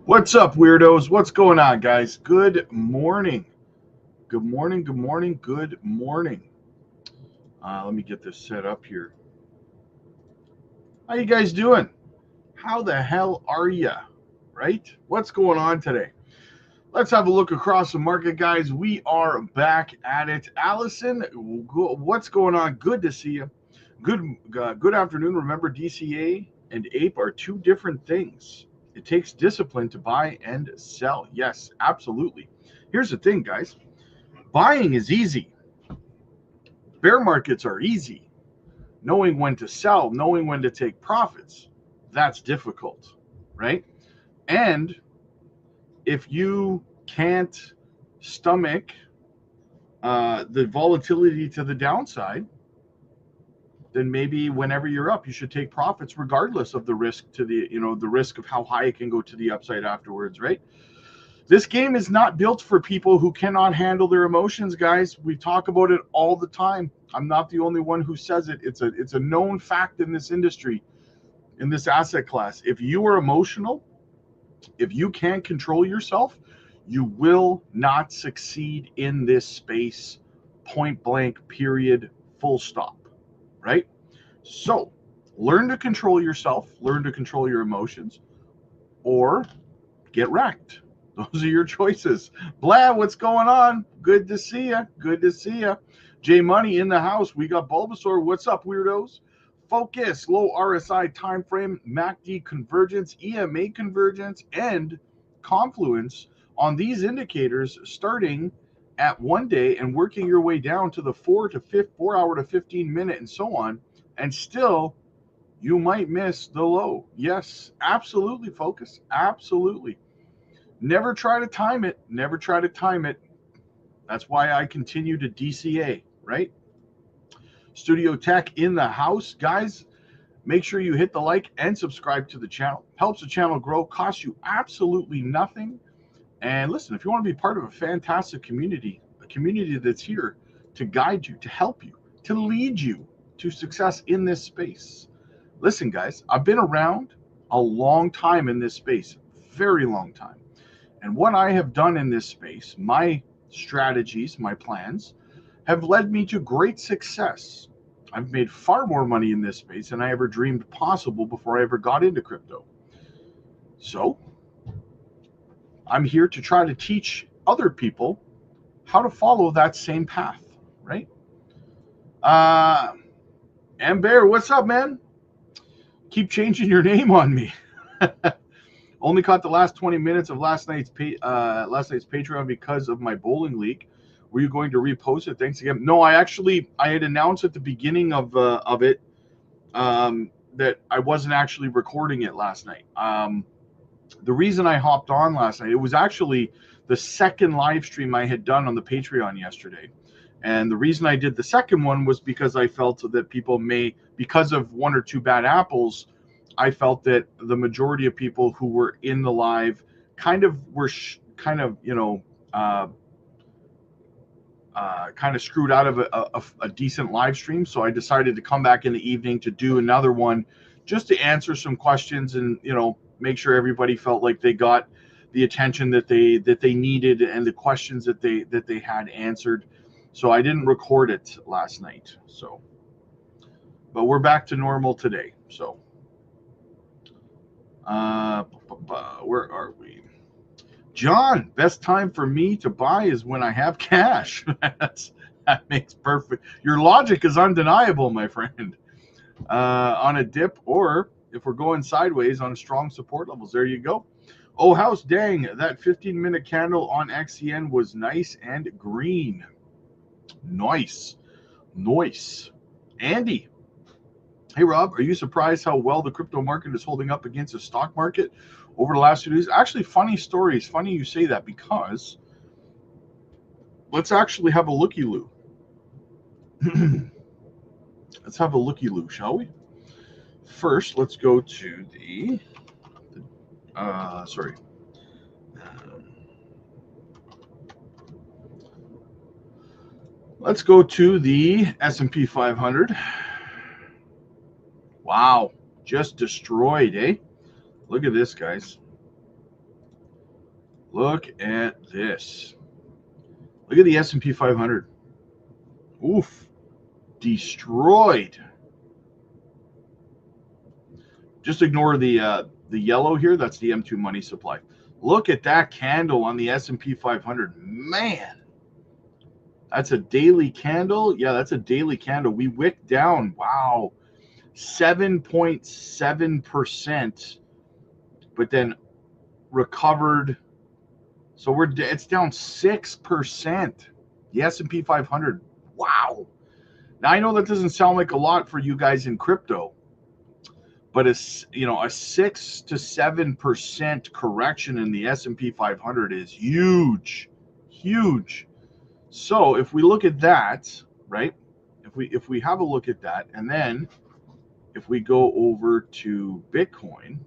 What's up, weirdos? What's going on, guys? Good morning. Good morning. Good morning. Good morning. Let me get this set up here. How you guys doing? How the hell are you? Right? What's going on today? Let's have a look across the market, guys. We are back at it. Allison, what's going on? Good to see you. Good afternoon. Remember, DCA and APE are two different things. It takes discipline to buy and sell. Yes, absolutely. Here's the thing, guys. Buying is easy. Bear markets are easy. Knowing when to sell, knowing when to take profits, that's difficult, right? And if you can't stomach the volatility to the downside, then maybe whenever you're up, you should take profits regardless of the risk to the risk of how high it can go to the upside afterwards, right? This game is not built for people who cannot handle their emotions, guys. We talk about it all the time. I'm not the only one who says it. It's a known fact in this industry, in this asset class. If you are emotional, if you can't control yourself, you will not succeed in this space. Point blank, period, full stop. Right? So, learn to control yourself, learn to control your emotions, or get wrecked. Those are your choices. Vlad, what's going on? Good to see you. Good to see you. J Money in the house. We got Bulbasaur. What's up, weirdos? Focus, low RSI time frame, MACD convergence, EMA convergence, and confluence on these indicators starting at 1 day and working your way down to the 4 hour to 15 minute and so on, and still you might miss the low. Yes, absolutely, focus. Absolutely. Never try to time it. Never try to time it. That's why I continue to DCA, right? Studio Tech in the house. Guys, make sure you hit the like and subscribe to the channel. Helps the channel grow, costs you absolutely nothing. And listen, if you want to be part of a fantastic community, a community that's here to guide you, to help you, to lead you to success in this space. Listen, guys, I've been around a long time in this space, very long time. And what I have done in this space, my strategies, my plans, have led me to great success. I've made far more money in this space than I ever dreamed possible before I ever got into crypto. So, I'm here to try to teach other people how to follow that same path, right? Uh, Amber, what's up, man? Keep changing your name on me. Only caught the last 20 minutes of last night's Patreon because of my bowling league. Were you going to repost it? Thanks again. No, I had announced at the beginning of it that I wasn't actually recording it last night. The reason I hopped on last night, it was actually the second live stream I had done on the Patreon yesterday. And the reason I did the second one was because I felt that people may, because of one or two bad apples, I felt that the majority of people who were in the live kind of were kind of screwed out of a decent live stream. So I decided to come back in the evening to do another one just to answer some questions and, make sure everybody felt like they got the attention that they needed and the questions that they had answered. So I didn't record it last night. So, but we're back to normal today. So, where are we? John, best time for me to buy is when I have cash. That makes perfect. Your logic is undeniable, my friend. On a dip, or if we're going sideways on strong support levels, there you go. Oh, house dang, that 15-minute candle on XCN was nice and green. Nice. Andy, hey Rob, are you surprised how well the crypto market is holding up against the stock market over the last few days? Actually, funny stories. Funny you say that, because let's actually have a looky-loo. Let's have a looky-loo, shall we? First, let's go to let's go to the S&P 500. Wow, just destroyed, eh? Look at this, guys. Look at this. Look at the S&P 500. Oof. Destroyed. Just ignore the yellow here. That's the M2 money supply. Look at that candle on the S&P 500. Man, that's a daily candle. Yeah, that's a daily candle. We wicked down. Wow. 7.7%, but then recovered. So it's down 6%. The S&P 500. Wow. Now I know that doesn't sound like a lot for you guys in crypto, but a 6 to 7% correction in the S&P 500 is huge, huge. So if we look at that, right? If we have a look at that, and then if we go over to Bitcoin,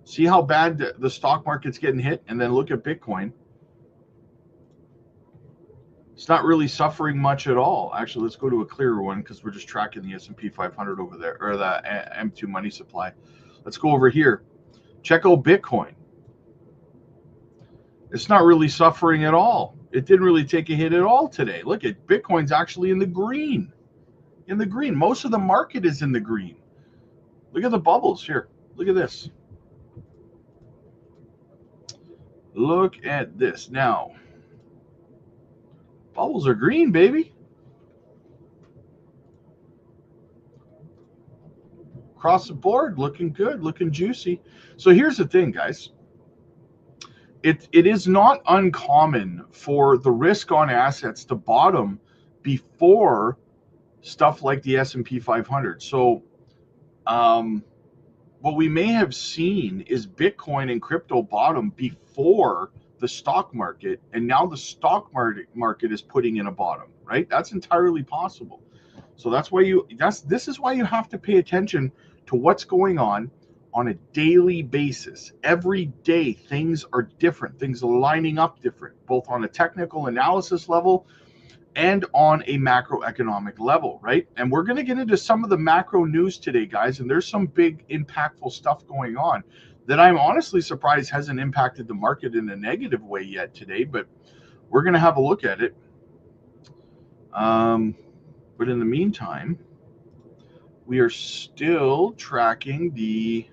see how bad the stock market's getting hit, and then look at Bitcoin. It's not really suffering much at all. Actually, let's go to a clearer one because we're just tracking the S&P 500 over there, or the M2 money supply. Let's go over here. Check out Bitcoin. It's not really suffering at all. It didn't really take a hit at all today. Look at Bitcoin's actually in the green. In the green. Most of the market is in the green. Look at the bubbles here. Look at this. Look at this. Now, bubbles are green, baby. Across the board, looking good, looking juicy. So here's the thing, guys. It is not uncommon for the risk on assets to bottom before stuff like the S&P 500. So what we may have seen is Bitcoin and crypto bottom before the stock market, and now the stock market is putting in a bottom, right? That's entirely possible. So that's why this is why you have to pay attention to what's going on a daily basis. Every day things are different. Things are lining up different, both on a technical analysis level and on a macroeconomic level, right? And we're going to get into some of the macro news today, guys, and there's some big impactful stuff going on that I'm honestly surprised hasn't impacted the market in a negative way yet today, but we're going to have a look at it. But in the meantime, we are still tracking the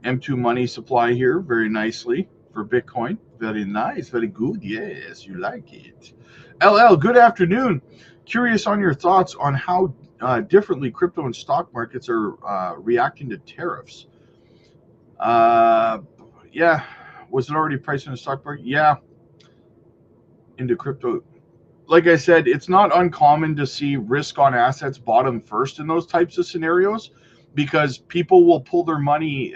M2 money supply here very nicely for Bitcoin. Very nice, very good. Yes, you like it. LL, good afternoon. Curious on your thoughts on how differently crypto and stock markets are reacting to tariffs. Yeah, was it already priced in the stock market? Yeah, into crypto. Like I said, it's not uncommon to see risk on assets bottom first in those types of scenarios because people will pull their money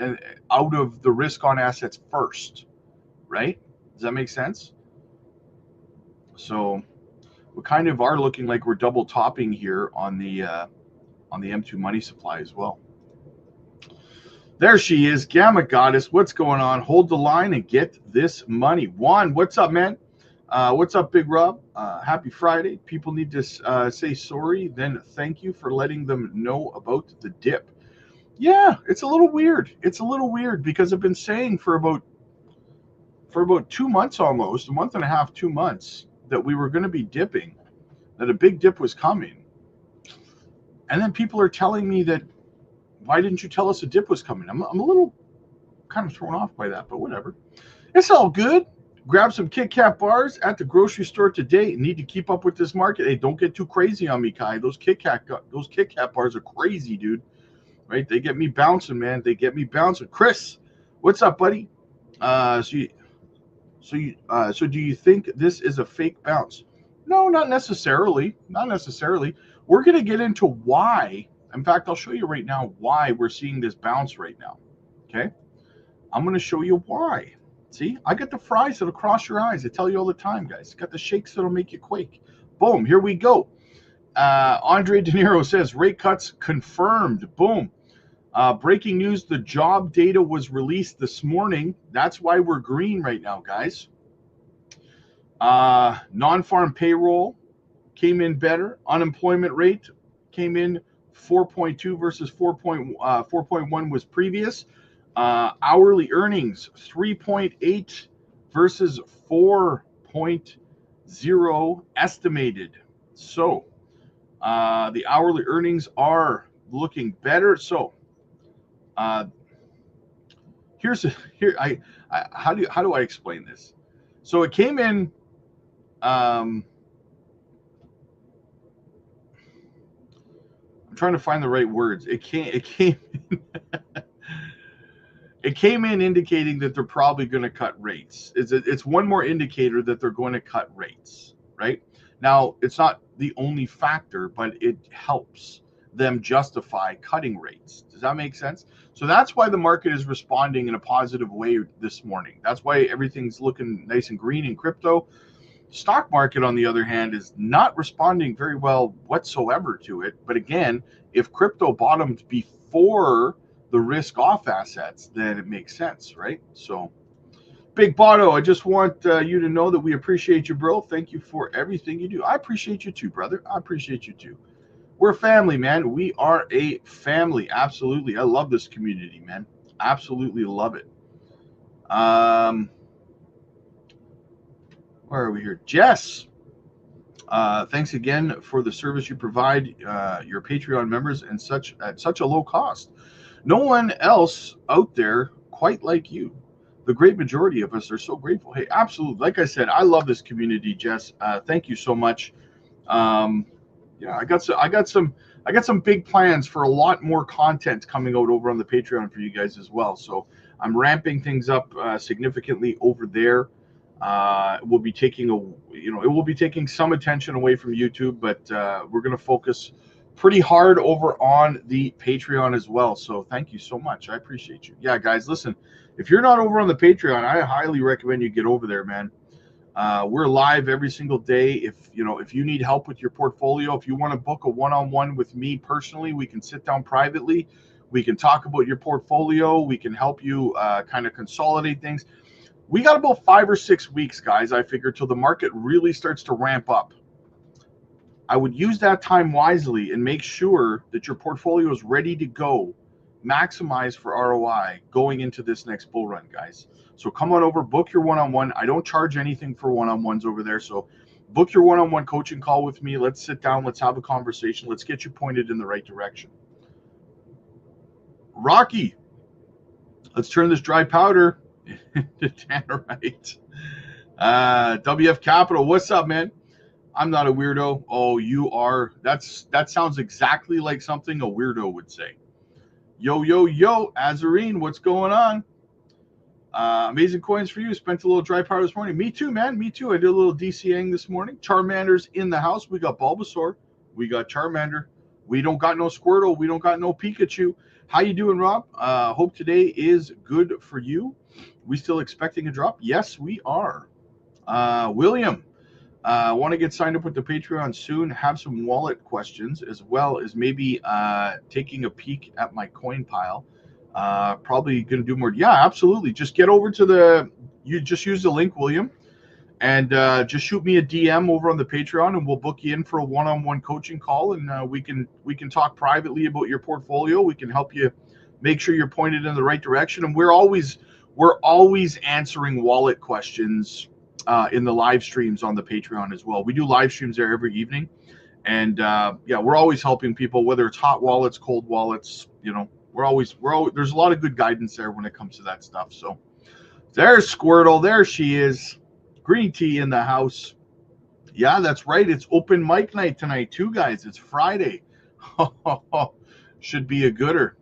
out of the risk on assets first, right? Does that make sense? So we kind of are looking like we're double topping here on the M2 money supply as well. There she is, Gamma Goddess. What's going on? Hold the line and get this money. Juan, what's up, man? What's up, Big Rob? Happy Friday. People need to say sorry, then thank you for letting them know about the dip. Yeah, it's a little weird. It's a little weird because I've been saying for about 2 months almost, a month and a half, 2 months, that we were going to be dipping, that a big dip was coming. And then people are telling me that, why didn't you tell us a dip was coming? I'm a little kind of thrown off by that, but whatever. It's all good. Grab some Kit Kat bars at the grocery store today. Need to keep up with this market. Hey, don't get too crazy on me, Kai. Those Kit Kat bars are crazy, dude. Right? They get me bouncing, man. They get me bouncing. Chris, what's up, buddy? So do you think this is a fake bounce? No, not necessarily. Not necessarily. We're going to get into why. In fact, I'll show you right now why we're seeing this bounce right now. Okay? I'm going to show you why. See, I got the fries that'll cross your eyes. I tell you all the time, guys. Got the shakes that'll make you quake. Boom, here we go. Andre De Niro says, rate cuts confirmed. Boom. Breaking news, the job data was released this morning. That's why we're green right now, guys. Non-farm payroll came in better. Unemployment rate came in 4.2 versus 4.1 was previous. Hourly earnings 3.8 versus 4.0 estimated. So the hourly earnings are looking better. So here I how do I explain this? So it came in. I'm trying to find the right words. It came it came in indicating that they're probably going to cut rates. It's one more indicator that they're going to cut rates, right? Now, it's not the only factor, but it helps them justify cutting rates. Does that make sense? So that's why the market is responding in a positive way this morning. That's why everything's looking nice and green in crypto. Stock market, on the other hand, is not responding very well whatsoever to it. But again, if crypto bottomed before the risk off assets, then it makes sense, right? So, Big Botto, I just want you to know that we appreciate you, bro. Thank you for everything you do. I appreciate you too, brother. I appreciate you too. We're a family, man. We are a family. Absolutely. I love this community, man. Absolutely love it. Where are we here? Jess, thanks again for the service you provide your Patreon members and at such a low cost. No one else out there quite like you. The great majority of us are so grateful. Hey, absolutely. Like I said, I love this community, Jess. Thank you so much. Yeah, I got some big plans for a lot more content coming out over on the Patreon for you guys as well. So I'm ramping things up significantly over there. We'll be taking it will be taking some attention away from YouTube, but we're going to focus pretty hard over on the Patreon as well. So thank you so much. I appreciate you. Yeah, guys, listen, if you're not over on the Patreon, I highly recommend you get over there, man. We're live every single day. If you need help with your portfolio, if you want to book a one-on-one with me personally, we can sit down privately. We can talk about your portfolio. We can help you kind of consolidate things. We got about 5 or 6 weeks, guys, I figure, till the market really starts to ramp up. I would use that time wisely and make sure that your portfolio is ready to go, maximize for ROI going into this next bull run, guys. So come on over, book your one-on-one. I don't charge anything for one-on-ones over there. So book your one-on-one coaching call with me. Let's sit down. Let's have a conversation. Let's get you pointed in the right direction. Rocky, let's turn this dry powder into tannerite. WF Capital, what's up, man? I'm not a weirdo. Oh, you are. That sounds exactly like something a weirdo would say. Yo, Azarine, what's going on? Amazing coins for you. Spent a little dry powder this morning. Me too, man. Me too. I did a little DCing this morning. Charmander's in the house. We got Bulbasaur. We got Charmander. We don't got no Squirtle. We don't got no Pikachu. How you doing, Rob? Hope today is good for you. We still expecting a drop? Yes, we are. William, want to get signed up with the Patreon soon. Have some wallet questions, as well as maybe taking a peek at my coin pile. Probably going to do more. Yeah, absolutely. Just get over to you just use the link, William, and just shoot me a DM over on the Patreon, and we'll book you in for a one-on-one coaching call, and we can talk privately about your portfolio. We can help you make sure you're pointed in the right direction, and we're always answering wallet questions in the live streams on the Patreon as well. We do live streams there every evening, and yeah, we're always helping people, whether it's hot wallets, cold wallets. We're always there's a lot of good guidance there when it comes to that stuff. So there's Squirtle. There she is. Green tea in the house. Yeah, that's right. It's open mic night tonight too, guys. It's Friday. Should be a gooder.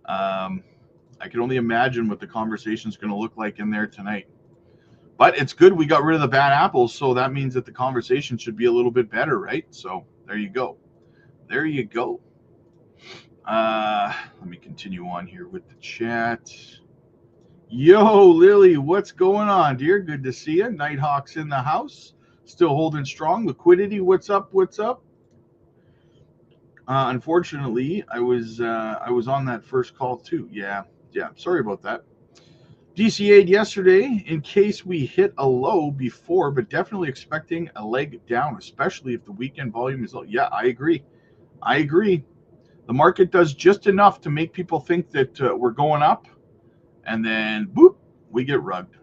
I can only imagine what the conversation is going to look like in there tonight. But it's good we got rid of the bad apples, so that means that the conversation should be a little bit better, right? So there you go. There you go. Let me continue on here with the chat. Yo, Lily, what's going on, dear? Good to see you. Nighthawk's in the house. Still holding strong. Liquidity, what's up? Unfortunately, I was on that first call too. Yeah, sorry about that. DCA'd yesterday in case we hit a low before, but definitely expecting a leg down, especially if the weekend volume is low. Yeah, I agree. The market does just enough to make people think that we're going up, and then boop, we get rugged.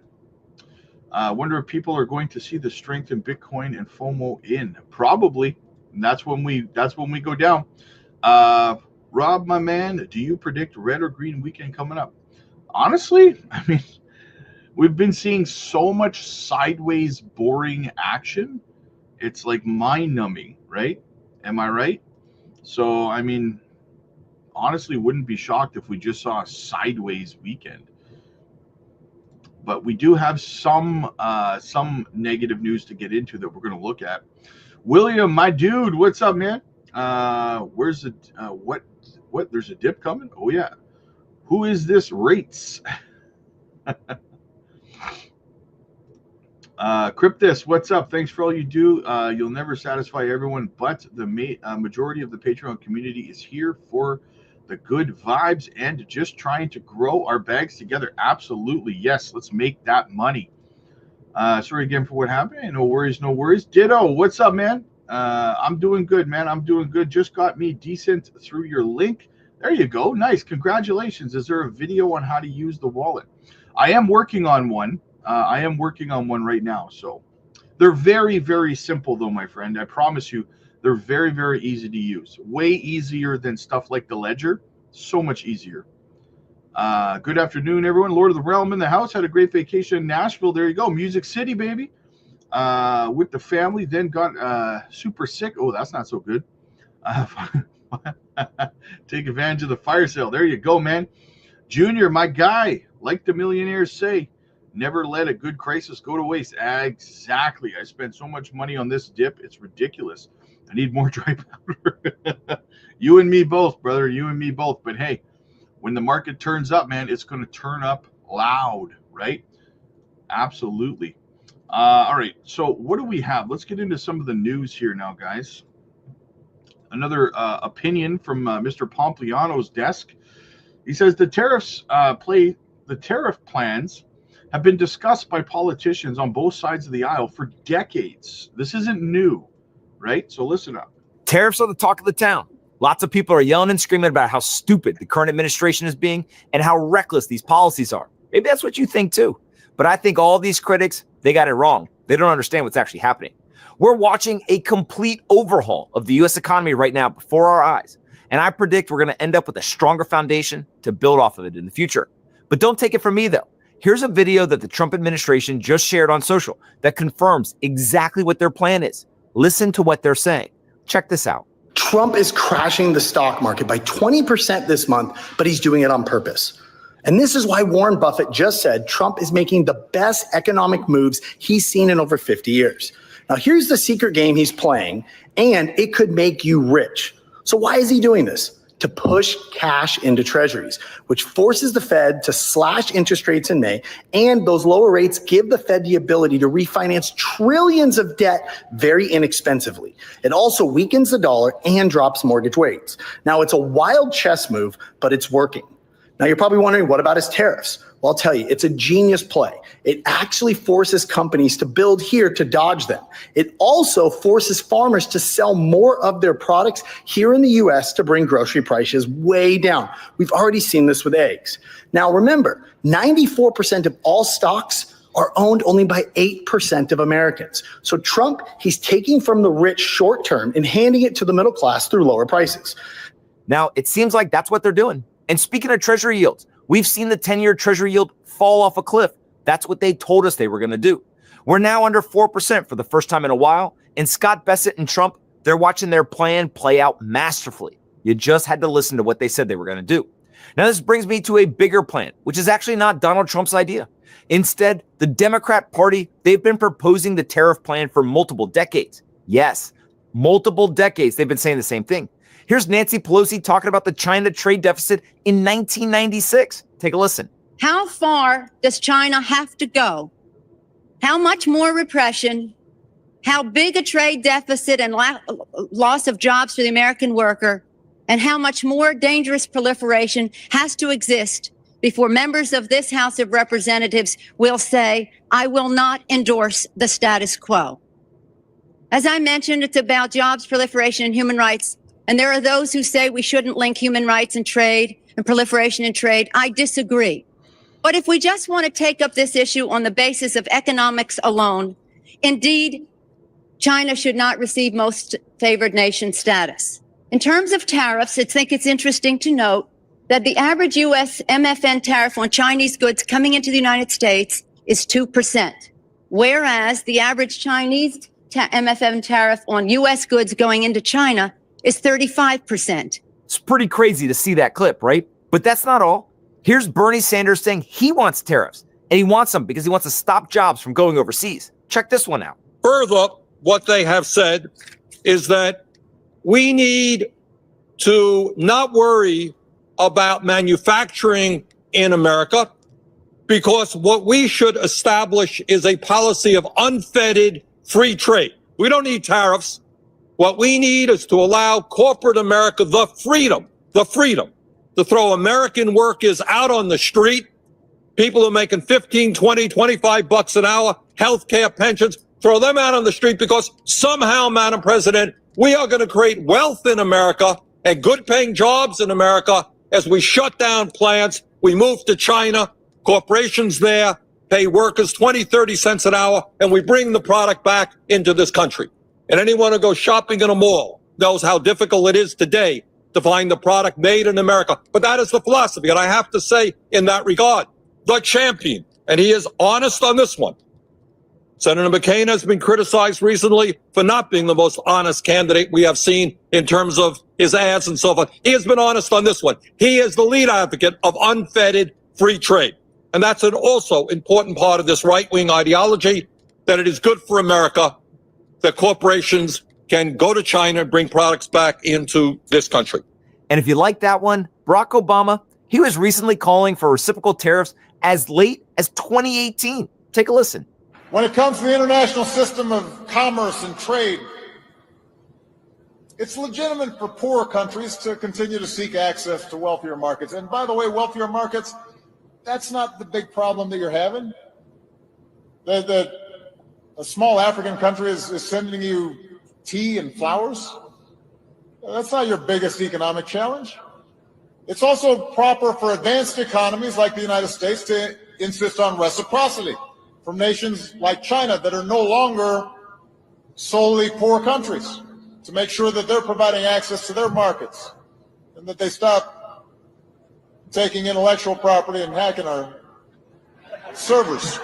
I wonder if people are going to see the strength in Bitcoin and FOMO in. Probably. And that's when we go down. Rob, my man, do you predict red or green weekend coming up? Honestly, I mean, we've been seeing so much sideways, boring action. It's like mind-numbing, right? Am I right? So, I mean, honestly, wouldn't be shocked if we just saw a sideways weekend. But we do have some negative news to get into that we're going to look at. William, my dude, what's up, man? Where's the what? There's a dip coming? Oh yeah. Who is this rates? Cryptus, what's up? Thanks for all you do. You'll never satisfy everyone, but the majority of the Patreon community is here for the good vibes and just trying to grow our bags together. Absolutely. Yes, let's make that money. Sorry again for what happened. No worries, no worries. Ditto, what's up, man? I'm doing good, man. I'm doing good. Just got me decent through your link. There you go. Nice. Congratulations. Is there a video on how to use the wallet? I am working on one. I am working on one right now. So they're very, very simple, though, my friend. I promise you, they're very, very easy to use. Way easier than stuff like the Ledger. So much easier. Good afternoon, everyone. Lord of the Realm in the house. Had a great vacation in Nashville. There you go. Music City, baby. With the family. Then got super sick. Oh, that's not so good. Take advantage of the fire sale. There you go, man. Junior, my guy. Like the millionaires say, never let a good crisis go to waste. Exactly. I spent so much money on this dip. It's ridiculous. I need more dry powder. You and me both, brother. You and me both. But hey, when the market turns up, man, it's going to turn up loud, right? Absolutely. All right. So what do we have? Let's get into some of the news here now, guys. Another opinion from Mr. Pompliano's desk. He says the tariff plans have been discussed by politicians on both sides of the aisle for decades. This isn't new, right? So listen up. Tariffs are the talk of the town. Lots of people are yelling and screaming about how stupid the current administration is being and how reckless these policies are. Maybe that's what you think too. But I think all these critics, they got it wrong. They don't understand what's actually happening. We're watching a complete overhaul of the U.S. economy right now before our eyes. And I predict we're going to end up with a stronger foundation to build off of it in the future. But don't take it from me, though. Here's a video that the Trump administration just shared on social that confirms exactly what their plan is. Listen to what they're saying. Check this out. Trump is crashing the stock market by 20% this month, but he's doing it on purpose. And this is why Warren Buffett just said Trump is making the best economic moves he's seen in over 50 years. Now, here's the secret game he's playing, and it could make you rich. So why is he doing this? To push cash into treasuries, which forces the Fed to slash interest rates in May, and those lower rates give the Fed the ability to refinance trillions of debt very inexpensively. It also weakens the dollar and drops mortgage rates. Now, it's a wild chess move, but it's working. Now, you're probably wondering, what about his tariffs? Well, I'll tell you, it's a genius play. It actually forces companies to build here to dodge them. It also forces farmers to sell more of their products here in the U.S. to bring grocery prices way down. We've already seen this with eggs. Now, remember, 94% of all stocks are owned only by 8% of Americans. So Trump, he's taking from the rich short term and handing it to the middle class through lower prices. Now, it seems like that's what they're doing. And speaking of treasury yields, we've seen the 10-year treasury yield fall off a cliff. That's what they told us they were going to do. We're now under 4% for the first time in a while. And Scott Bessent and Trump, they're watching their plan play out masterfully. You just had to listen to what they said they were going to do. Now, this brings me to a bigger plan, which is actually not Donald Trump's idea. Instead, the Democrat Party, they've been proposing the tariff plan for multiple decades. Yes, multiple decades. They've been saying the same thing. Here's Nancy Pelosi talking about the China trade deficit in 1996. Take a listen. How far does China have to go? How much more repression? How big a trade deficit and loss of jobs for the American worker? And how much more dangerous proliferation has to exist before members of this House of Representatives will say, I will not endorse the status quo? As I mentioned, it's about jobs, proliferation, and human rights. And there are those who say we shouldn't link human rights and trade and proliferation in trade. I disagree. But if we just want to take up this issue on the basis of economics alone, indeed, China should not receive most favored nation status. In terms of tariffs, I think it's interesting to note that the average U.S. MFN tariff on Chinese goods coming into the United States is 2%, whereas the average Chinese MFN tariff on U.S. goods going into China is 35%. It's pretty crazy to see that clip, right? But that's not all. Here's Bernie Sanders saying he wants tariffs, and he wants them because he wants to stop jobs from going overseas. Check this one out. Further, what they have said is that we need to not worry about manufacturing in America, because what we should establish is a policy of unfettered free trade. We don't need tariffs. What we need is to allow corporate America the freedom to throw American workers out on the street, people who are making 15, 20, 25 bucks an hour, healthcare, pensions, throw them out on the street, because somehow, Madam President, we are going to create wealth in America and good paying jobs in America as we shut down plants. We move to China, corporations there pay workers 20, 30 cents an hour, and we bring the product back into this country. And anyone who goes shopping in a mall knows how difficult it is today to find the product made in America. But that is the philosophy. And I have to say, in that regard, the champion, and he is honest on this one. Senator McCain has been criticized recently for not being the most honest candidate we have seen in terms of his ads and so forth. He has been honest on this one. He is the lead advocate of unfettered free trade. And that's an also important part of this right-wing ideology, that it is good for America that corporations can go to China and bring products back into this country. And if you like that one, Barack Obama, he was recently calling for reciprocal tariffs as late as 2018. Take a listen. When it comes to the international system of commerce and trade, it's legitimate for poorer countries to continue to seek access to wealthier markets. And by the way, wealthier markets, that's not the big problem that you're having. A small African country is sending you tea and flowers. That's not your biggest economic challenge. It's also proper for advanced economies like the United States to insist on reciprocity from nations like China that are no longer solely poor countries, to make sure that they're providing access to their markets and that they stop taking intellectual property and hacking our servers.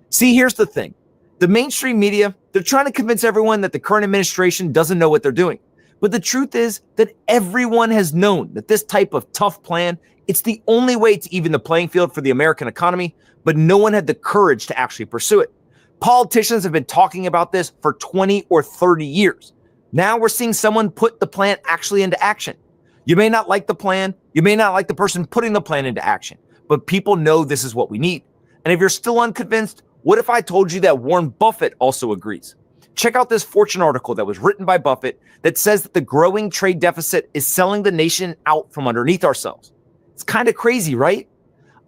See, here's the thing. The mainstream media, they're trying to convince everyone that the current administration doesn't know what they're doing. But the truth is that everyone has known that this type of tough plan, it's the only way to even the playing field for the American economy, but no one had the courage to actually pursue it. Politicians have been talking about this for 20 or 30 years. Now we're seeing someone put the plan actually into action. You may not like the plan, you may not like the person putting the plan into action, but people know this is what we need. And if you're still unconvinced, what if I told you that Warren Buffett also agrees? Check out this Fortune article that was written by Buffett that says that the growing trade deficit is selling the nation out from underneath ourselves. It's kind of crazy, right?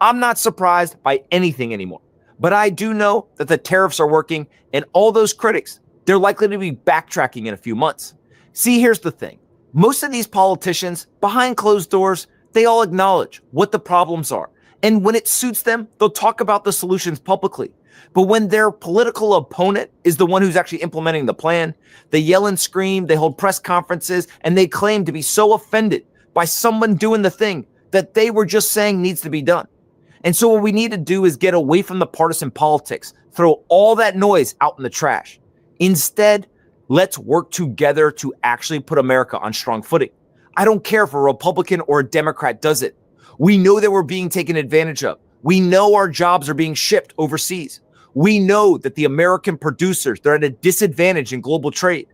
I'm not surprised by anything anymore, but I do know that the tariffs are working, and all those critics, they're likely to be backtracking in a few months. See, here's the thing. Most of these politicians, behind closed doors, they all acknowledge what the problems are. And when it suits them, they'll talk about the solutions publicly. But when their political opponent is the one who's actually implementing the plan, they yell and scream, they hold press conferences, and they claim to be so offended by someone doing the thing that they were just saying needs to be done. And so what we need to do is get away from the partisan politics, throw all that noise out in the trash. Instead, let's work together to actually put America on strong footing. I don't care if a Republican or a Democrat does it. We know that we're being taken advantage of. We know our jobs are being shipped overseas. We know that the American producers, they're at a disadvantage in global trade.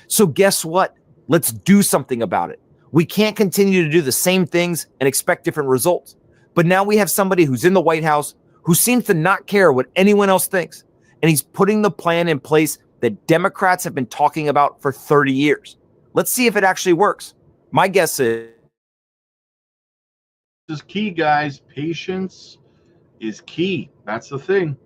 So guess what? Let's do something about it. We can't continue to do the same things and expect different results. But now we have somebody who's in the White House who seems to not care what anyone else thinks. And he's putting the plan in place that Democrats have been talking about for 30 years. Let's see if it actually works. My guess is key, guys. Patience is key. That's the thing.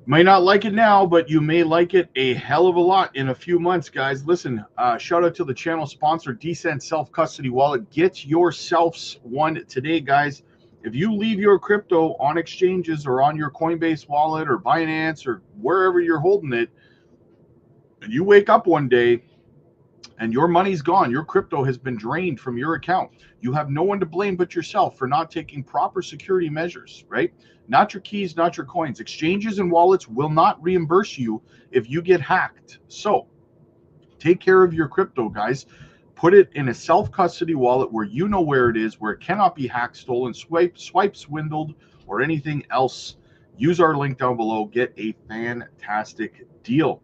Might not like it now, but you may like it a hell of a lot in a few months, guys. Listen, shout out to the channel sponsor, Decent Self-Custody Wallet. Get yourselves one today, guys. If you leave your crypto on exchanges or on your Coinbase wallet or Binance or wherever you're holding it, and you wake up one day and your money's gone, your crypto has been drained from your account, you have no one to blame but yourself for not taking proper security measures, right? Not your keys, not your coins. Exchanges and wallets will not reimburse you if you get hacked. So take care of your crypto, guys. Put it in a self-custody wallet where you know where it is, where it cannot be hacked, stolen, swiped, swindled, or anything else. Use our link down below. Get a fantastic deal.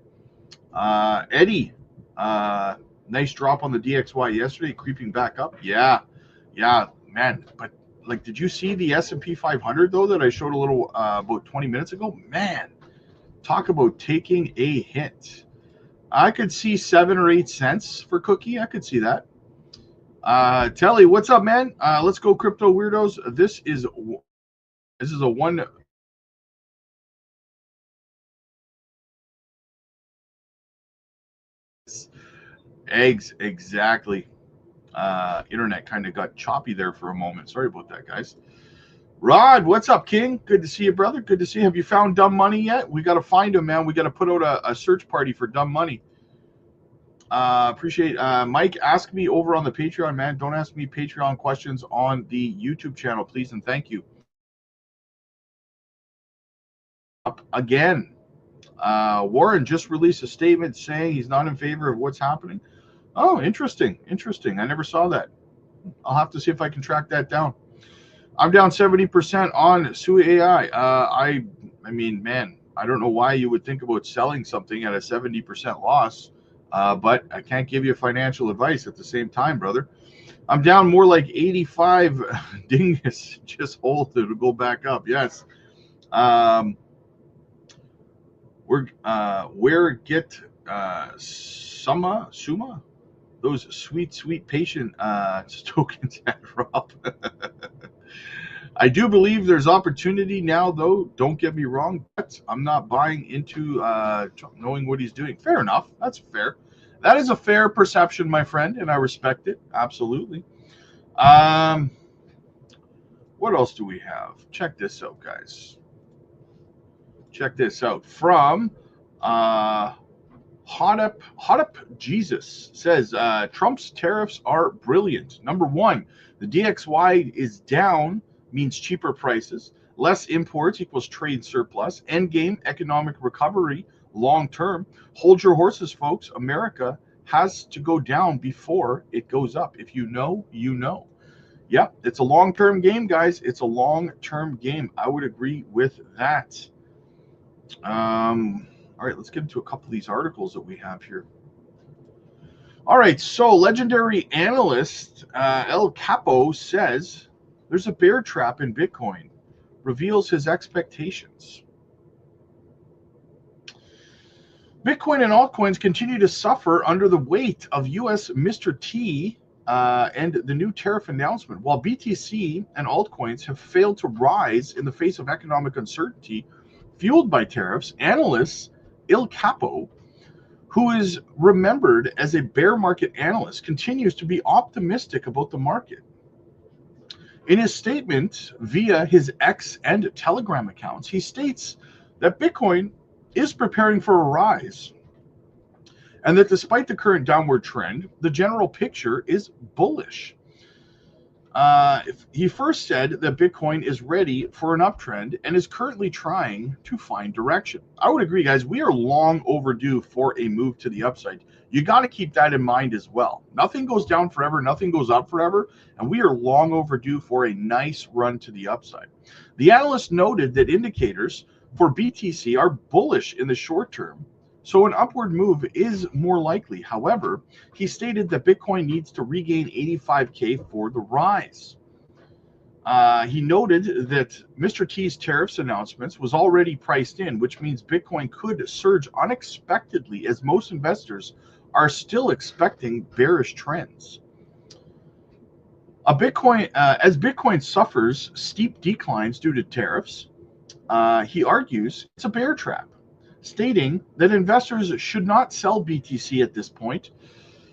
Eddie, nice drop on the DXY yesterday, creeping back up. Yeah, man. But like, did you see the S&P 500 though that I showed a little about 20 minutes ago? Man, talk about taking a hit. I could see 7 or 8 cents for Cookie. I could see that. Telly, what's up, man? Let's go, crypto weirdos. This is a one. Eggs, exactly. Internet kind of got choppy there for a moment. Sorry about that, guys. Rod, what's up, King? Good to see you, brother. Good to see you. Have you found Dumb Money yet? We got to find him, man. We got to put out a search party for Dumb Money. Appreciate Mike. Ask me over on the Patreon, man. Don't ask me Patreon questions on the YouTube channel, please and thank you. Up again. Warren just released a statement saying he's not in favor of what's happening. Oh, interesting. I never saw that. I'll have to see if I can track that down. I'm down 70% on Sui AI. I mean, man, I don't know why you would think about selling something at a 70% loss, but I can't give you financial advice at the same time, brother. I'm down more like 85 dingus. Just hold it to go back up. Yes. Where get Suma? Those sweet patient tokens at Rob. I do believe there's opportunity now, though. Don't get me wrong, but I'm not buying into knowing what he's doing. Fair enough. That's fair. That is a fair perception, my friend, and I respect it. Absolutely. What else do we have? Check this out, guys. Check this out. From Hot Up Jesus says, Trump's tariffs are brilliant. Number one, the DXY is down, means cheaper prices. Less imports equals trade surplus. Endgame, economic recovery, long term. Hold your horses, folks. America has to go down before it goes up. If you know, you know. Yep, it's a long-term game, guys. It's a long-term game. I would agree with that. All right, let's get into a couple of these articles that we have here. All right, so legendary analyst El Capo says there's a bear trap in Bitcoin, reveals his expectations. Bitcoin and altcoins continue to suffer under the weight of U.S. Mr. T and the new tariff announcement. While BTC and altcoins have failed to rise in the face of economic uncertainty fueled by tariffs, analysts Il Capo, who is remembered as a bear market analyst, continues to be optimistic about the market. In his statement via his X and Telegram accounts, he states that Bitcoin is preparing for a rise, and that despite the current downward trend, the general picture is bullish. He first said that Bitcoin is ready for an uptrend and is currently trying to find direction. I would agree, guys. We are long overdue for a move to the upside. You got to keep that in mind as well. Nothing goes down forever. Nothing goes up forever. And we are long overdue for a nice run to the upside. The analyst noted that indicators for BTC are bullish in the short term, so an upward move is more likely. However, he stated that Bitcoin needs to regain 85K for the rise. He noted that Mr. T's tariffs announcements was already priced in, which means Bitcoin could surge unexpectedly, as most investors are still expecting bearish trends. As Bitcoin suffers steep declines due to tariffs, he argues it's a bear trap. stating that investors should not sell BTC at this point.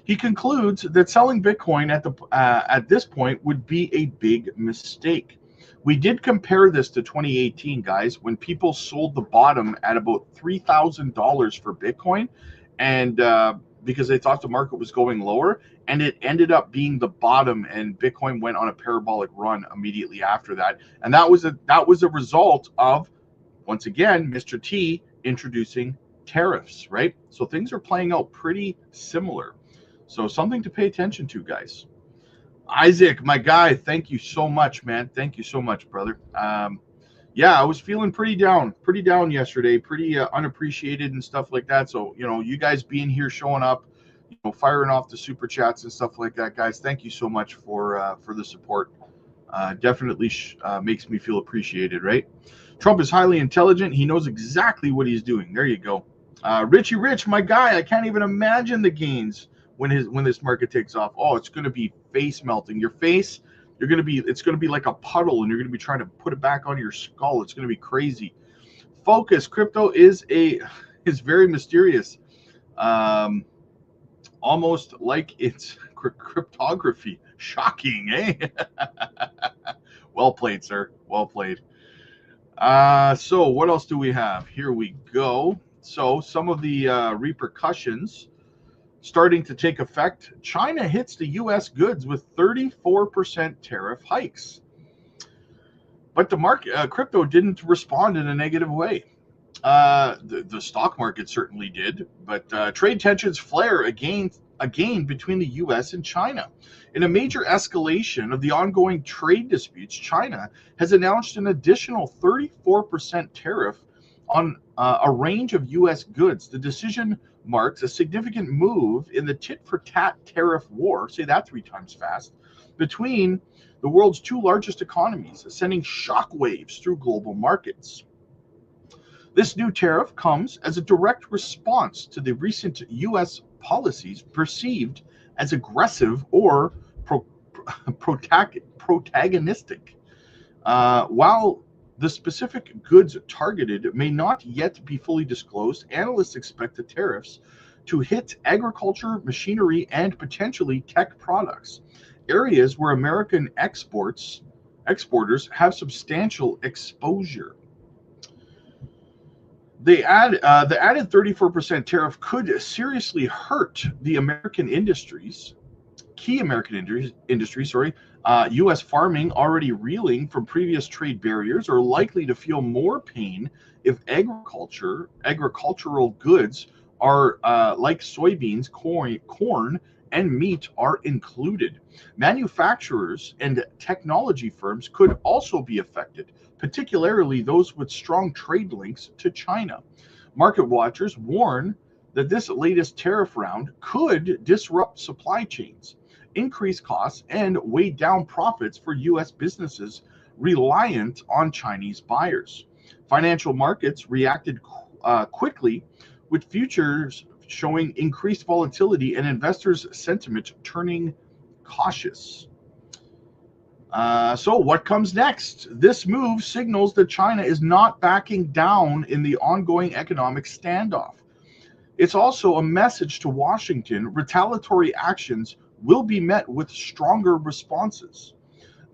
He concludes that selling Bitcoin at this point would be a big mistake. We did compare this to 2018, guys, when people sold the bottom at about $3,000 for Bitcoin, and because they thought the market was going lower, and it ended up being the bottom, and Bitcoin went on a parabolic run immediately after that. And that was a result of, once again, Mr. T introducing tariffs, right? So things are playing out pretty similar. So something to pay attention to, guys. Isaac, my guy, thank you so much, man. Thank you so much, brother. Yeah, I was feeling pretty down yesterday, pretty unappreciated and stuff like that. So, you guys being here, showing up, firing off the super chats and stuff like that, guys. Thank you so much for the support. Definitely makes me feel appreciated, right? Trump is highly intelligent. He knows exactly what he's doing. There you go. Richie Rich, my guy, I can't even imagine the gains when this market takes off. Oh, it's going to be face melting. Your face, it's going to be like a puddle, and you're going to be trying to put it back on your skull. It's going to be crazy. Focus. Crypto is very mysterious. Almost like it's cryptography. Shocking, eh? Well played, sir. Well played. So what else do we have? Here we go. So some of the repercussions starting to take effect. China hits the U.S. goods with 34% tariff hikes. But the market, crypto didn't respond in a negative way. The stock market certainly did, but trade tensions flare again between the U.S. and China. In a major escalation of the ongoing trade disputes, China has announced an additional 34% tariff on a range of U.S. goods. The decision marks a significant move in the tit-for-tat tariff war, say that 3 times fast, between the world's 2 largest economies, sending shockwaves through global markets. This new tariff comes as a direct response to the recent U.S. policies perceived as aggressive or protagonistic. While the specific goods targeted may not yet be fully disclosed, analysts expect the tariffs to hit agriculture, machinery, and potentially tech products, areas where American exporters have substantial exposure. The added 34% tariff could seriously hurt the key American industries. U.S. farming, already reeling from previous trade barriers, are likely to feel more pain if agricultural goods are like soybeans, corn, and meat are included. Manufacturers and technology firms could also be affected, particularly those with strong trade links to China. Market watchers warn that this latest tariff round could disrupt supply chains, increase costs, and weigh down profits for U.S. businesses reliant on Chinese buyers. Financial markets reacted quickly, with futures showing increased volatility and investors' sentiment turning cautious. So what comes next? This move signals that China is not backing down in the ongoing economic standoff. It's also a message to Washington: retaliatory actions will be met with stronger responses.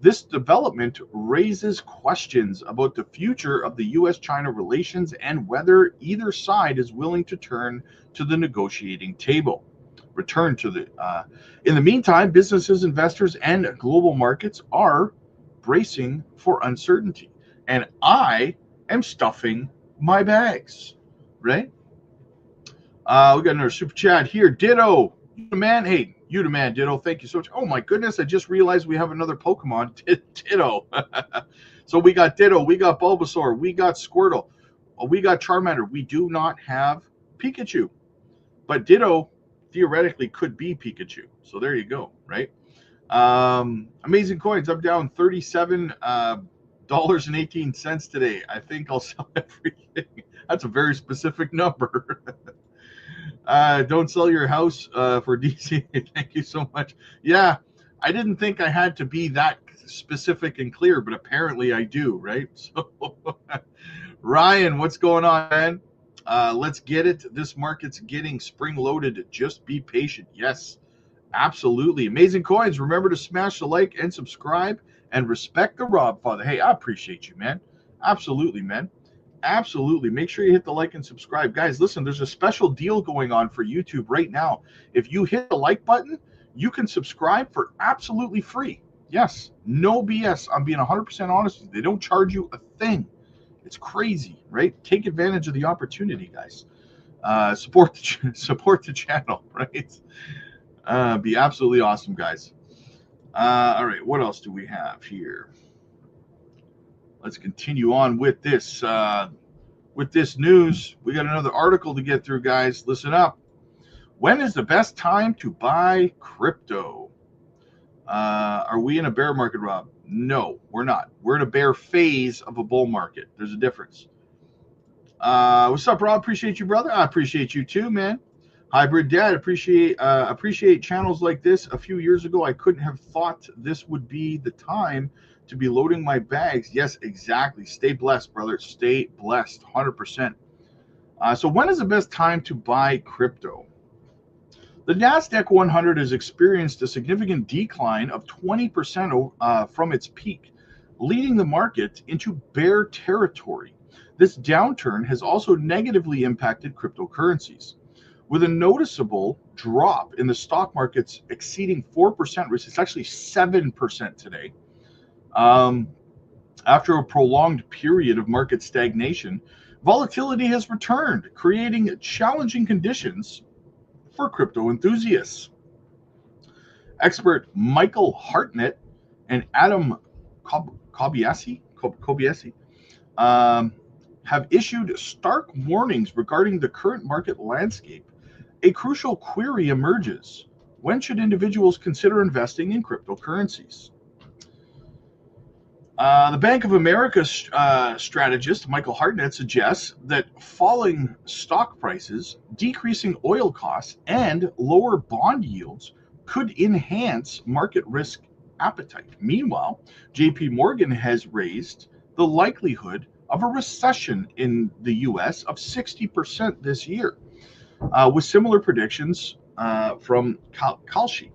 This development raises questions about the future of the U.S.-China relations and whether either side is willing to return to the negotiating table. In the meantime, businesses, investors, and global markets are bracing for uncertainty. And I am stuffing my bags, right? We got another super chat here. Ditto. You the man. Hey, you the man, Ditto. Thank you so much. Oh my goodness, I just realized we have another Pokemon, Ditto. So we got Ditto, we got Bulbasaur, we got Squirtle, we got Charmander. We do not have Pikachu, but Ditto theoretically could be Pikachu. So there you go, right? Amazing coins. I'm down $37.18 today. I think I'll sell everything. That's a very specific number. Don't sell your house for DC. Thank you so much. Yeah, I didn't think I had to be that specific and clear, but apparently I do, right? So, Ryan, what's going on, man? Let's get it. This market's getting spring loaded. Just be patient. Yes, absolutely. Amazing Coins. Remember to smash the like and subscribe and respect the Rob Father. Hey, I appreciate you, man. Absolutely, man. Absolutely. Make sure you hit the like and subscribe. Guys, listen, there's a special deal going on for YouTube right now. If you hit the like button, you can subscribe for absolutely free. Yes, no BS. I'm being 100% honest with you. They don't charge you a thing. It's crazy, right? Take advantage of the opportunity, guys. Support the channel, right? Be absolutely awesome, guys. All right, what else do we have here? Let's continue on with this news. We got another article to get through, guys. Listen up. When is the best time to buy crypto? Are we in a bear market, Rob? No, we're not. We're in a bear phase of a bull market. There's a difference. What's up, Rob? Appreciate you, brother. I appreciate you too, man. Hybrid Dad, appreciate channels like this. A few years ago, I couldn't have thought this would be the time to be loading my bags. Yes, exactly. Stay blessed, brother. Stay blessed, 100%. So when is the best time to buy crypto? The NASDAQ 100 has experienced a significant decline of 20% from its peak, leading the market into bear territory. This downturn has also negatively impacted cryptocurrencies, with a noticeable drop in the stock markets exceeding 4%, which is actually 7% today. After a prolonged period of market stagnation, volatility has returned, creating challenging conditions for crypto enthusiasts. Expert Michael Hartnett and Adam Kobayashi have issued stark warnings regarding the current market landscape. A crucial query emerges. When should individuals consider investing in cryptocurrencies? The Bank of America strategist Michael Hartnett suggests that falling stock prices, decreasing oil costs, and lower bond yields could enhance market risk appetite. Meanwhile, JP Morgan has raised the likelihood of a recession in the U.S. of 60% this year, with similar predictions from Kalshi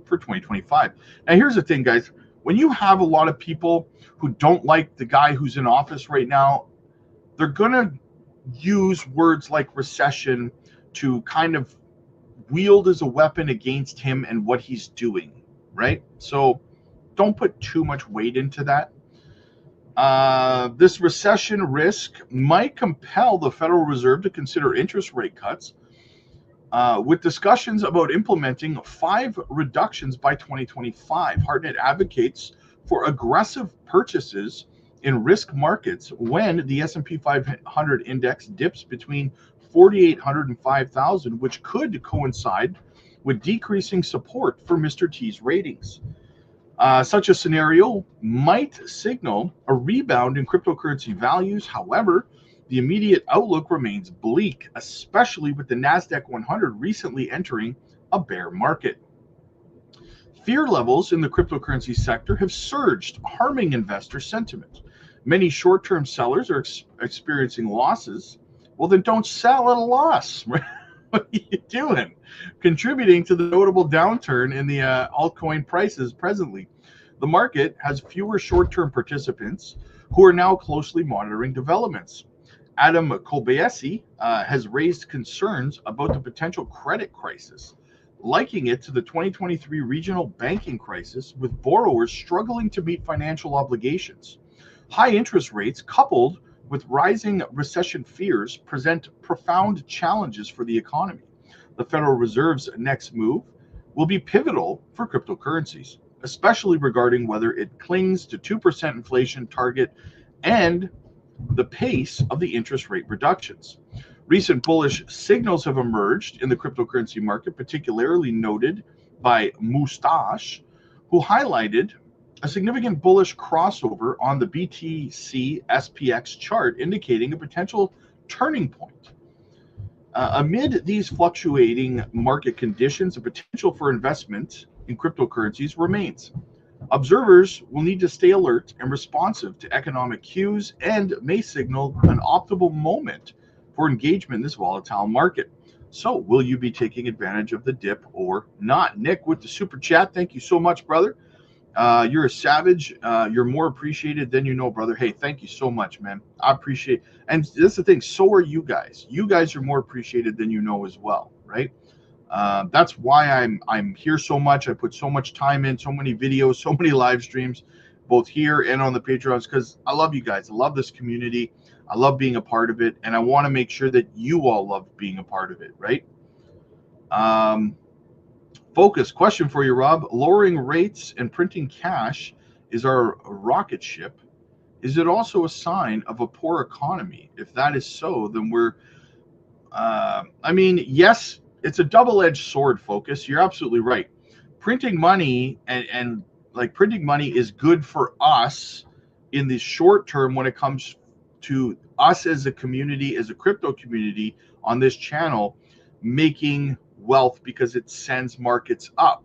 for 2025. Now, here's the thing, guys. When you have a lot of people who don't like the guy who's in office right now, they're going to use words like recession to kind of wield as a weapon against him and what he's doing, right? So don't put too much weight into that. This recession risk might compel the Federal Reserve to consider interest rate cuts, with discussions about implementing 5 reductions by 2025. Hartnett advocates for aggressive purchases in risk markets when the S&P 500 index dips between 4,800 and 5,000, which could coincide with decreasing support for Mr. T's ratings. Such a scenario might signal a rebound in cryptocurrency values. However, the immediate outlook remains bleak, especially with the NASDAQ 100 recently entering a bear market. Fear levels in the cryptocurrency sector have surged, harming investor sentiment. Many short-term sellers are experiencing losses. Well, then don't sell at a loss. What are you doing? Contributing to the notable downturn in the altcoin prices presently. The market has fewer short-term participants who are now closely monitoring developments. Adam Kobayashi has raised concerns about the potential credit crisis, likening it to the 2023 regional banking crisis, with borrowers struggling to meet financial obligations. High interest rates, coupled with rising recession fears, present profound challenges for the economy. The Federal Reserve's next move will be pivotal for cryptocurrencies, especially regarding whether it clings to 2% inflation target and the pace of the interest rate reductions. Recent bullish signals have emerged in the cryptocurrency market, particularly noted by Mustache, who highlighted a significant bullish crossover on the BTC SPX chart, indicating a potential turning point. Amid these fluctuating market conditions, the potential for investment in cryptocurrencies remains. Observers will need to stay alert and responsive to economic cues and may signal an optimal moment for engagement in this volatile market. So will you be taking advantage of the dip or not? Nick with the super chat. Thank you so much, brother. You're a savage. You're more appreciated than you know, brother. Hey, thank you so much, man. I appreciate. And that's the thing. So are you guys. You guys are more appreciated than you know as well, right? That's why I'm here so much. I put so much time in, so many videos, so many live streams, both here and on the Patreons, because I love you guys. I love this community. I love being a part of it, and I want to make sure that you all love being a part of it, right? Focus question for you, Rob. Lowering rates and printing cash is our rocket ship. Is it also a sign of a poor economy? If that is so, then we're yes, it's a double-edged sword, Focus. You're absolutely right. Printing money and like printing money is good for us in the short term when it comes to us as a community, as a crypto community on this channel, making wealth because it sends markets up.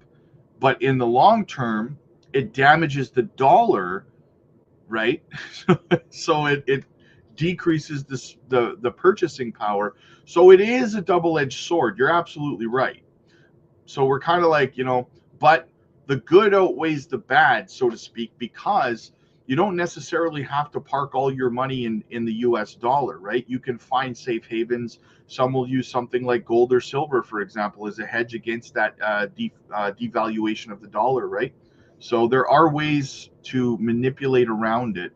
But in the long term, it damages the dollar, right? So it decreases the purchasing power. So it is a double-edged sword. You're absolutely right. So we're kind of like, but the good outweighs the bad, so to speak, because you don't necessarily have to park all your money in the US dollar, right? You can find safe havens. Some will use something like gold or silver, for example, as a hedge against that devaluation of the dollar, right? So there are ways to manipulate around it.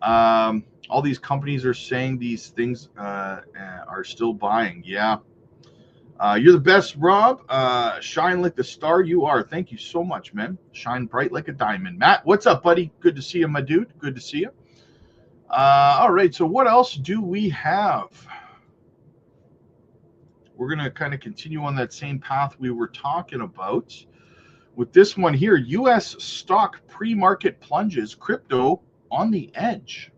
All these companies are saying these things are still buying. Yeah. You're the best, Rob. Shine like the star you are. Thank you so much, man. Shine bright like a diamond. Matt, what's up, buddy? Good to see you, my dude. Good to see you. All right, so what else do we have? We're going to kind of continue on that same path we were talking about. With this one here, U.S. stock pre-market plunges, crypto on the edge.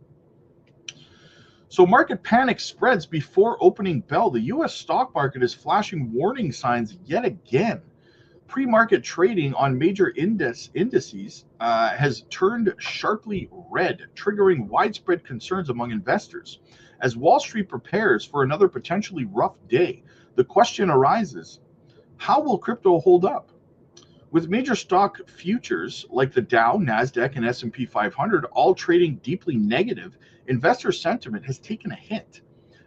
So market panic spreads before opening bell. The U.S. stock market is flashing warning signs yet again. Pre-market trading on major indices has turned sharply red, triggering widespread concerns among investors. As Wall Street prepares for another potentially rough day, the question arises, how will crypto hold up? With major stock futures like the Dow, NASDAQ, and S&P 500 all trading deeply negative, investor sentiment has taken a hit.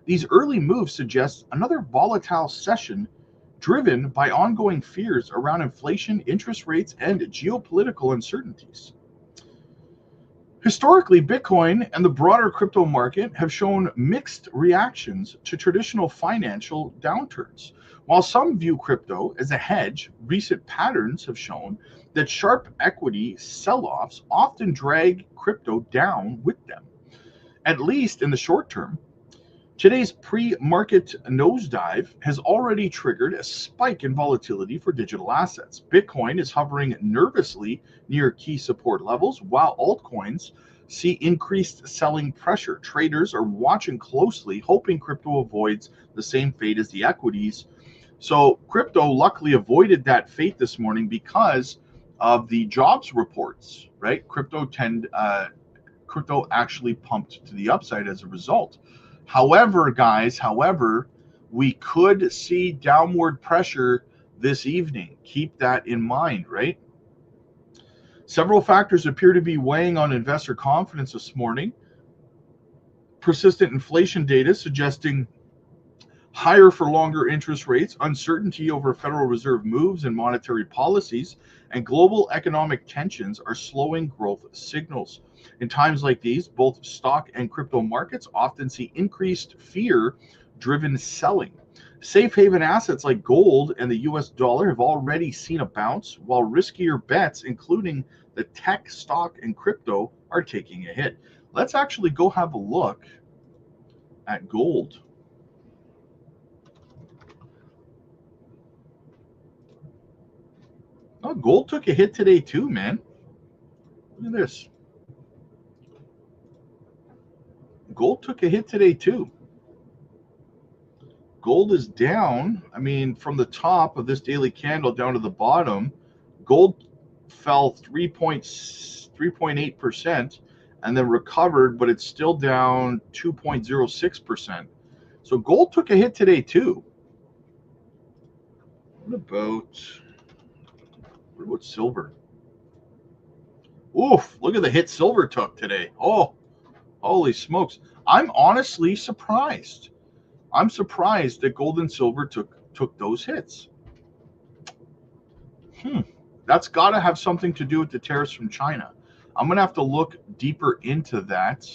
These early moves suggest another volatile session driven by ongoing fears around inflation, interest rates, and geopolitical uncertainties. Historically, Bitcoin and the broader crypto market have shown mixed reactions to traditional financial downturns. While some view crypto as a hedge, recent patterns have shown that sharp equity sell-offs often drag crypto down with them, at least in the short term. Today's pre-market nosedive has already triggered a spike in volatility for digital assets. Bitcoin is hovering nervously near key support levels, while altcoins see increased selling pressure. Traders are watching closely, hoping crypto avoids the same fate as the equities. So crypto luckily avoided that fate this morning because of the jobs reports, right? Crypto actually pumped to the upside as a result. However, guys, we could see downward pressure this evening. Keep that in mind, right? Several factors appear to be weighing on investor confidence this morning. Persistent inflation data suggesting higher for longer interest rates, uncertainty over Federal Reserve moves and monetary policies, and global economic tensions are slowing growth signals. In times like these, both stock and crypto markets often see increased fear-driven selling. Safe haven assets like gold and the US dollar have already seen a bounce, while riskier bets, including the tech, stock, and crypto, are taking a hit. Let's actually go have a look at gold. Oh, gold took a hit today too, man. Look at this. Gold took a hit today too. Gold is down. I mean, from the top of this daily candle down to the bottom, gold fell 3.8% and then recovered, but it's still down 2.06%. So gold took a hit today too. What about silver? Oof, look at the hit silver took today. Oh, holy smokes. I'm honestly surprised. I'm surprised that gold and silver took those hits. That's got to have something to do with the tariffs from China. I'm going to have to look deeper into that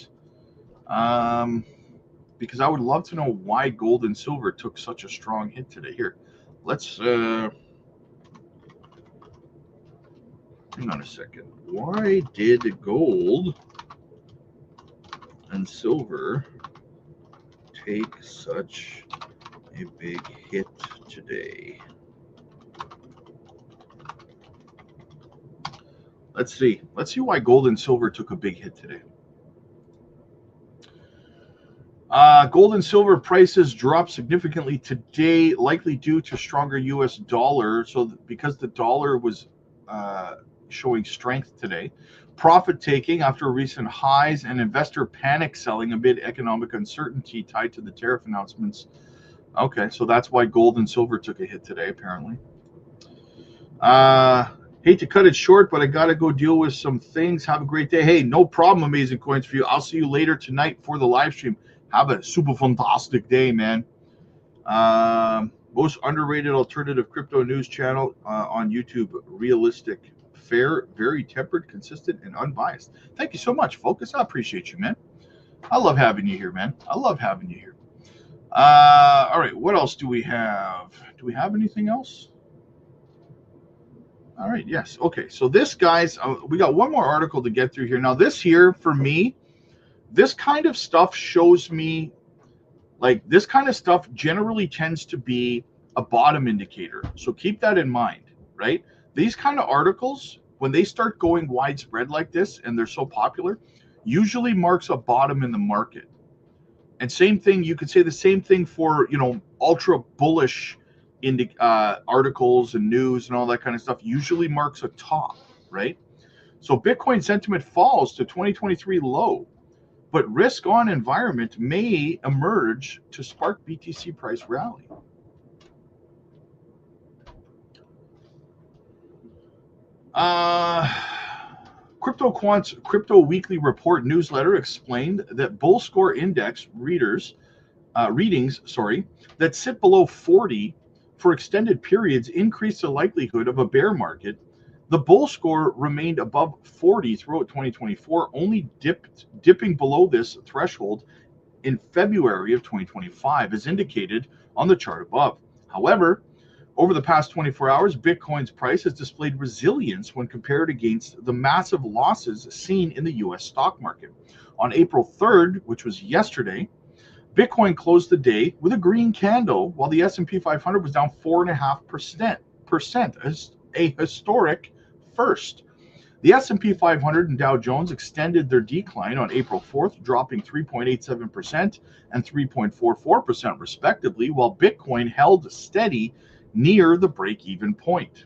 because I would love to know why gold and silver took such a strong hit today. Here, let's hang on a second. Why did gold and silver take such a big hit today? Let's see. Let's see why gold and silver took a big hit today. Gold and silver prices dropped significantly today, likely due to stronger U.S. dollar. So because the dollar was showing strength today, profit taking after recent highs, and investor panic selling amid economic uncertainty tied to the tariff announcements. Okay, so that's why gold and silver took a hit today, apparently. Hate to cut it short, but I got to go deal with some things. Have a great day. Hey, no problem, Amazing Coins for you. I'll see you later tonight for the live stream. Have a super fantastic day, man. Most underrated alternative crypto news channel on YouTube. Realistic, fair, very tempered, consistent, and unbiased. Thank you so much, Focus. I appreciate you, man. I love having you here, man. I love having you here. All right, what else do we have? Do we have anything else? All right, yes. Okay, so this, guys, we got one more article to get through here. Now, this here, for me, this kind of stuff shows me, like, this kind of stuff generally tends to be a bottom indicator. So keep that in mind, right? These kind of articles, when they start going widespread like this and they're so popular, usually marks a bottom in the market. And same thing, you could say the same thing for, you know, ultra bullish articles and news and all that kind of stuff, usually marks a top, right? So Bitcoin sentiment falls to 2023 low, but risk on environment may emerge to spark BTC price rally. CryptoQuant's Crypto Weekly Report newsletter explained that Bull Score Index readings that sit below 40 for extended periods increase the likelihood of a bear market. The bull score remained above 40 throughout 2024, only dipping below this threshold in February of 2025, as indicated on the chart above. However, over the past 24 hours, Bitcoin's price has displayed resilience when compared against the massive losses seen in the U.S. stock market. On April 3rd, which was yesterday, Bitcoin closed the day with a green candle, while the S&P 500 was down 4.5%, a historic first. The S&P 500 and Dow Jones extended their decline on April 4th, dropping 3.87% and 3.44% respectively, while Bitcoin held steady near the break-even point.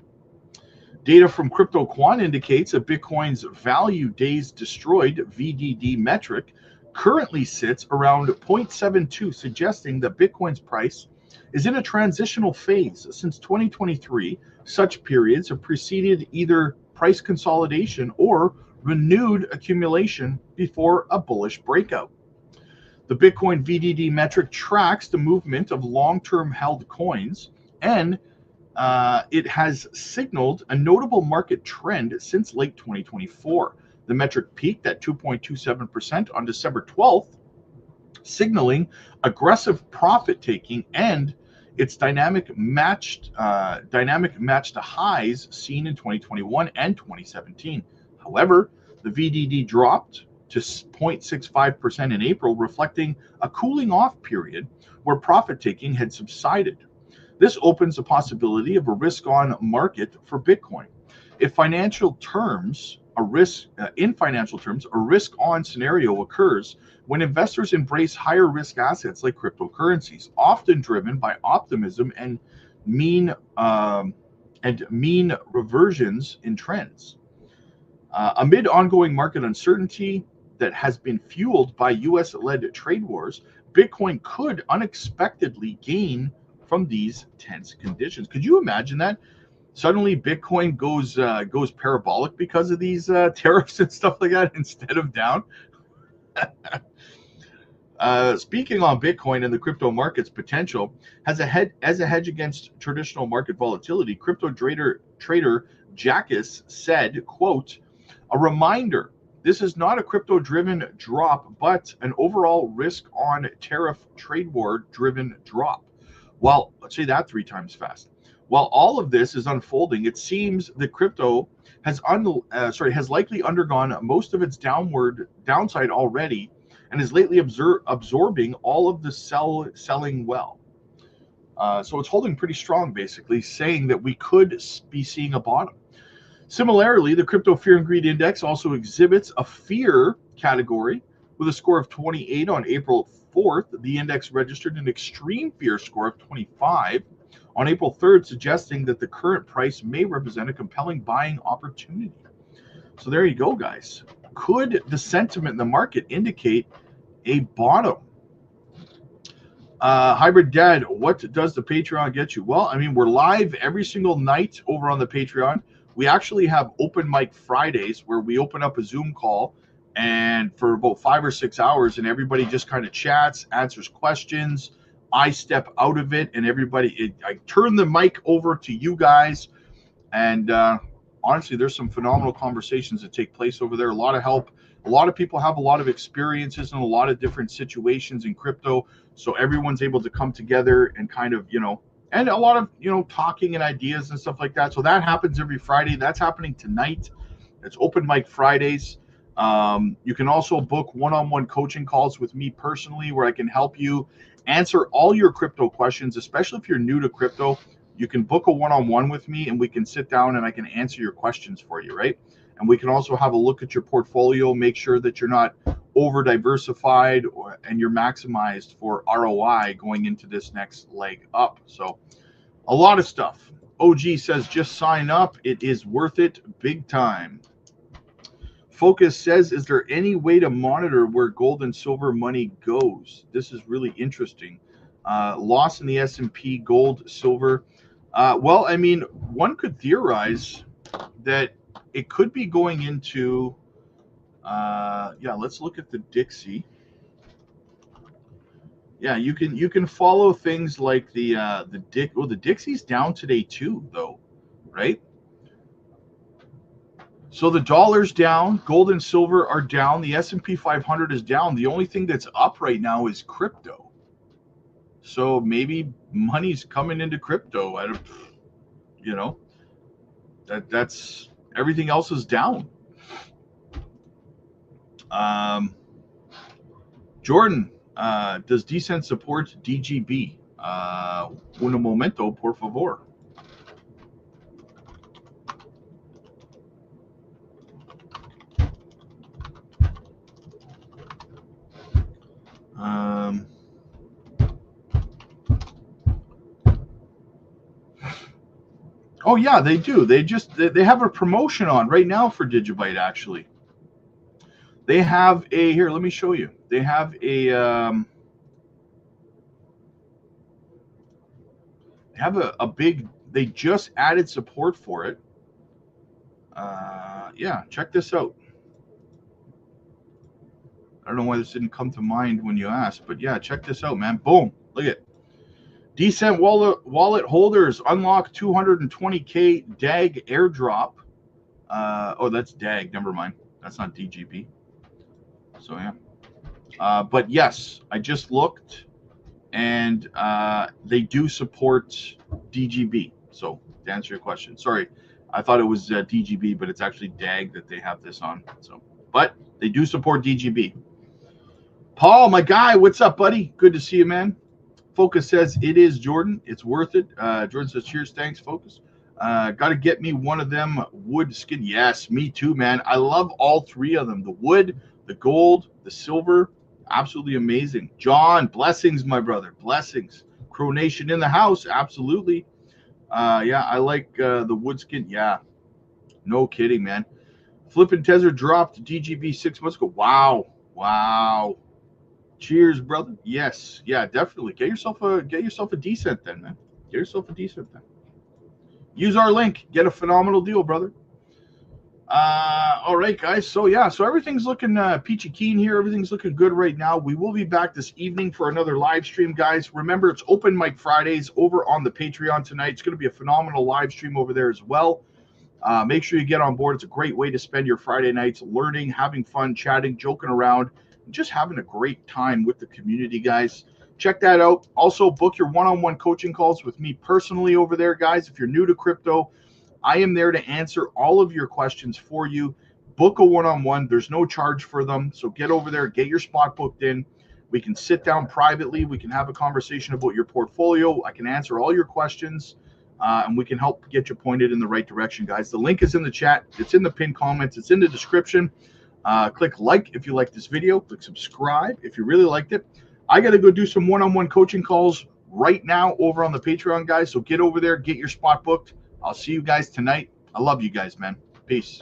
Data from CryptoQuant indicates that Bitcoin's value days destroyed VDD metric currently sits around 0.72, suggesting that Bitcoin's price is in a transitional phase. Since 2023, such periods have preceded either price consolidation or renewed accumulation before a bullish breakout. The Bitcoin VDD metric tracks the movement of long-term held coins, and it has signaled a notable market trend since late 2024. The metric peaked at 2.27% on December 12th, signaling aggressive profit taking, and its dynamic matched the highs seen in 2021 and 2017. However, the VDD dropped to 0.65% in April, reflecting a cooling off period where profit taking had subsided. This opens the possibility of a risk-on market for Bitcoin. In financial terms, a risk-on scenario occurs when investors embrace higher risk assets like cryptocurrencies, often driven by optimism and mean reversions in trends. Amid ongoing market uncertainty, that has been fueled by US-led trade wars, Bitcoin could unexpectedly gain from these tense conditions. Could you imagine that? Suddenly Bitcoin goes parabolic because of these tariffs and stuff like that instead of down. Speaking on Bitcoin and the crypto market's potential as a hedge against traditional market volatility, crypto trader Jackus said, quote, "A reminder, this is not a crypto-driven drop, but an overall risk-on tariff trade war-driven drop." Well, let's say that 3 times fast. While all of this is unfolding, it seems that crypto has likely undergone most of its downside already, and is lately absorbing all of the selling well. So it's holding pretty strong, basically, saying that we could be seeing a bottom. Similarly, the Crypto Fear and Greed Index also exhibits a fear category with a score of 28 on April 4th. The index registered an extreme fear score of 25 on April 3rd, suggesting that the current price may represent a compelling buying opportunity. So there you go, guys. Could the sentiment in the market indicate a bottom? Hybrid Dad, what does the Patreon get you? Well, I mean, we're live every single night over on the Patreon. We actually have open mic Fridays where we open up a Zoom call and for about 5 or 6 hours, and everybody just kind of chats, answers questions. I step out of it, and I turn the mic over to you guys. And honestly, there's some phenomenal conversations that take place over there. A lot of help. A lot of people have a lot of experiences in a lot of different situations in crypto. So everyone's able to come together and kind of, and a lot of, talking and ideas and stuff like that. So that happens every Friday. That's happening tonight. It's open mic Fridays. You can also book one-on-one coaching calls with me personally, where I can help you answer all your crypto questions, especially if you're new to crypto. You can book a one-on-one with me and we can sit down and I can answer your questions for you, right? And we can also have a look at your portfolio, make sure that you're not over diversified and you're maximized for ROI going into this next leg up. So a lot of stuff. OG says, just sign up. It is worth it big time. Focus says, is there any way to monitor where gold and silver money goes? This is really interesting. Loss in the S&P, gold, silver. Well, I mean, one could theorize that it could be going into, let's look at the Dixie. Yeah, you can follow things like the Dixie's down today too, though, right? So the dollar's down, gold and silver are down, the S&P 500 is down. The only thing that's up right now is crypto. So maybe money's coming into crypto. That's everything else is down. Jordan, does Decent support DGB? Un momento, por favor. Oh yeah, they do. They have a promotion on right now for Digibyte. Actually, they have here. Let me show you. They have a big. They just added support for it. Yeah, check this out. I don't know why this didn't come to mind when you asked, but yeah, check this out, man. Boom, look at it. Decent wallet holders unlock 220K DAG airdrop. Oh, that's DAG. Never mind. That's not DGB. So yeah. But yes, I just looked, and they do support DGB. So to answer your question, sorry, I thought it was DGB, but it's actually DAG that they have this on. So, but they do support DGB. Paul, my guy, what's up, buddy? Good to see you, man. Focus says it is, Jordan. It's worth it. Jordan says, cheers, thanks, Focus. Got to get me one of them wood skin. Yes, me too, man. I love all 3 of them. The wood, the gold, the silver. Absolutely amazing. John, blessings, my brother. Blessings. Crow Nation in the house. Absolutely. Yeah, I like the wood skin. Yeah, no kidding, man. Flippin' Tether dropped DGB 6 months ago. Wow. Wow. Cheers, brother. Yes. Yeah, definitely. Get yourself a decent then, man. Get yourself a decent then. Use our link. Get a phenomenal deal, brother. All right, guys. So yeah, so everything's looking peachy keen here. Everything's looking good right now. We will be back this evening for another live stream, guys. Remember, it's Open Mic Fridays over on the Patreon tonight. It's going to be a phenomenal live stream over there as well. Make sure you get on board. It's a great way to spend your Friday nights learning, having fun, chatting, joking around, and just having a great time with the community, guys. Check that out. Also, book your one-on-one coaching calls with me personally over there, guys. If you're new to crypto, I am there to answer all of your questions for you. Book a one-on-one. There's no charge for them. So get over there, get your spot booked in. We can sit down privately. We can have a conversation about your portfolio. I can answer all your questions, and we can help get you pointed in the right direction, guys. The link is in the chat. It's in the pinned comments. It's in the description. Click like if you like this video. Click subscribe if you really liked it. I got to go do some one-on-one coaching calls right now over on the Patreon, guys. So get over there, get your spot booked. I'll see you guys tonight. I love you guys, man. Peace.